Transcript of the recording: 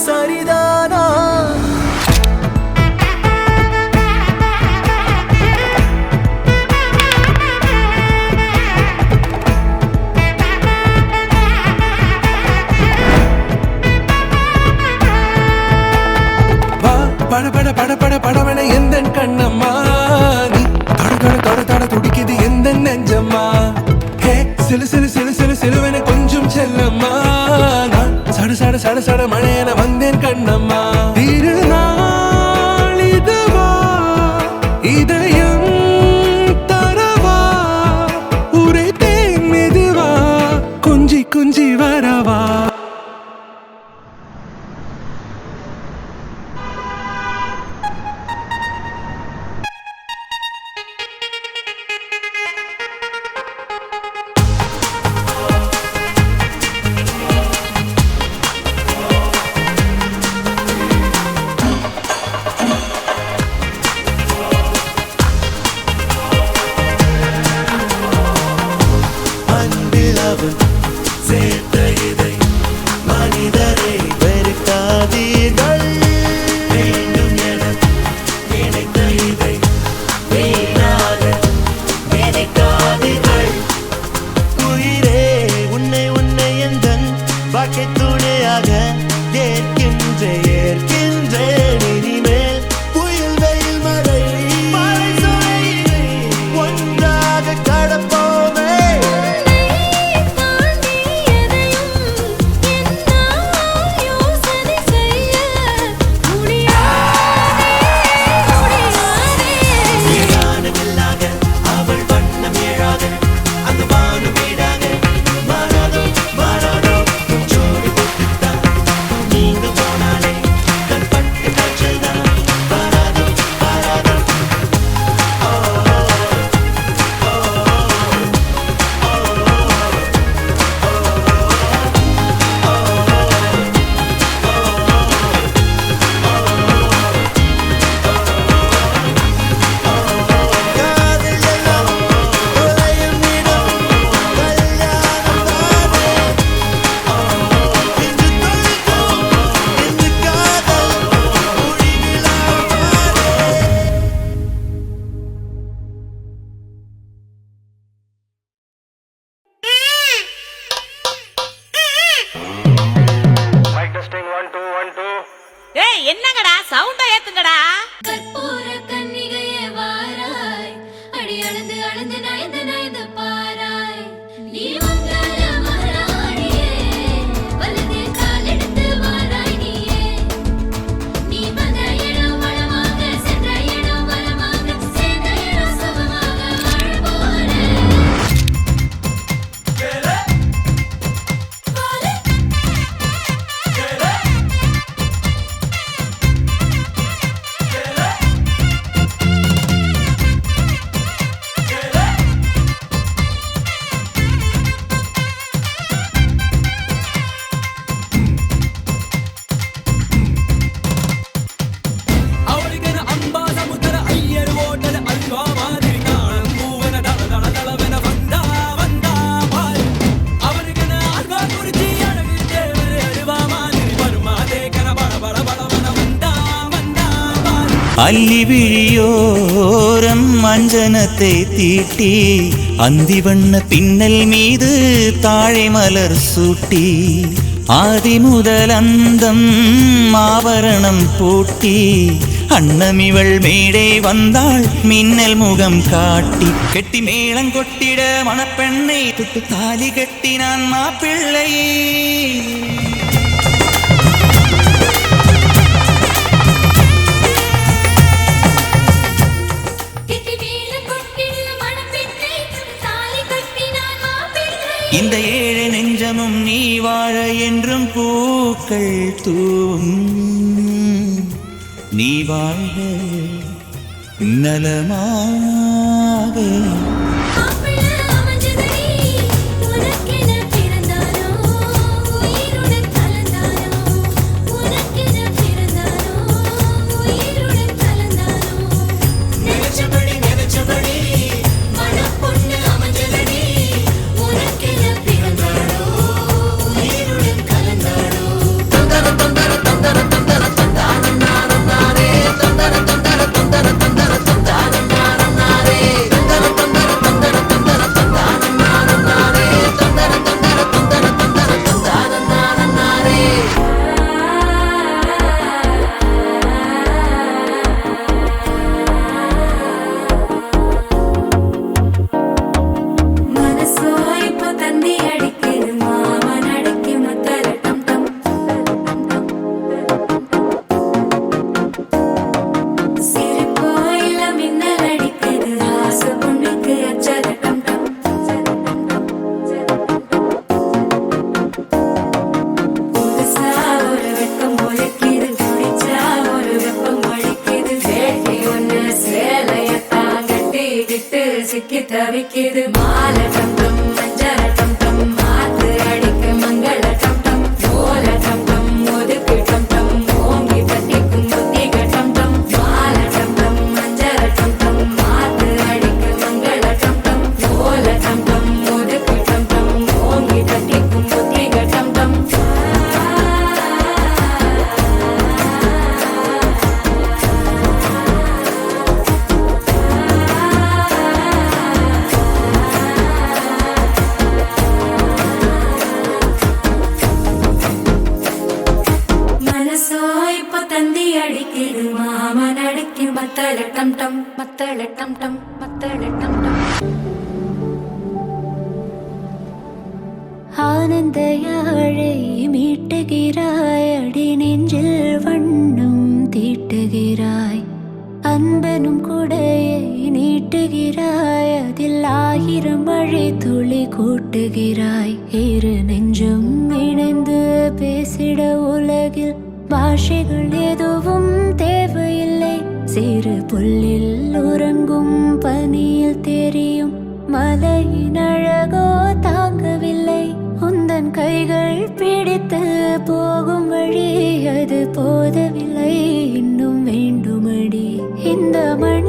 சரிதானா? பட பட பட பட படவன எந்த கண்ணம்மா, நீ தட தட தட தட துடிக்குது எந்த நெஞ்சம்மா. ஹே சிலு சிலு சிலு சிலு சிலுவன கொஞ்சம் செல்லம்மா, நான் சட சட சட சட மழையன வந்தேன் கண்ணம்மா. திருநாள் இதுவா இதயம் தரவா, உரைத்தேன் மெதுவா கொஞ்சி கொஞ்சி வரவா. சேர்த்த இதை மனிதரை வெறுக்காதீர்கள், வேண்டும் என நினைத்த இதை வீணாக நினைக்காதீர்கள். உயிரே உன்னை உன்னை எந்தன் வாழ்க்கை துணையாக ஏற்கின்றேன் இனிமேல். புயல் வெயில் மழை ஒன்றாக கடப்போமே. என்னங்கடா சவுண்ட ஏத்துங்கடா. கற்பூர கன்னிகையே வாராய், அடி அளந்து அளந்து நயந்து நயந்து பாராய். நீ மங்கள மகாராணியே, வலதே கால் எடுத்து வாராய் நீயே. நீ வந்த இடம் வளமாக, சென்ற இடம் வளமாக, சேர்ந்த இடம் சுகமாக வாழ போறேன். அல்லி விழியோரம் மஞ்சனத்தை தீட்டி, அந்தி வண்ண பின்னல் மீது தாழை மலர் சூட்டி, ஆதி முதல் அந்தம் ஆபரணம் பூட்டி, அன்னமிவள் மேடை வந்தாள் மின்னல் முகம் காட்டி. கெட்டி மேளம் கொட்டிட மணப்பெண்ணை தொட்டு தாலி கட்டினான் மாப்பிள்ளை. இந்த ஏழை நெஞ்சமும் நீ வாழ என்றும் பூக்கள் தூவும், நீ வாழ்க நலமாக. தந்தர மத்தள டம் டம் மத்தள டம் டம் மத்தள டம் டம். ஆனந்த யாழை மீட்டுகிறாய் அடி நெஞ்சில் வண்ணம் தீட்டுகிறாய் அன்பனும் குடையை நீட்டுகிறாய் அதில் 1000 மழை துளி கூட்டுகிறாய் இரு நெஞ்சும் இணைந்து பேசிட உலகில் பாஷைகள் எதுவும் தேவையில்லை சிறு புல்லில் உறங்கும் பனியில் தெரியும் மலையின் அழகோ தாங்கவில்லை உந்தன் கைகள் பிடித்து போகும் வழி அது போதவில்லை இன்னும் வேண்டுமடி இந்த மண்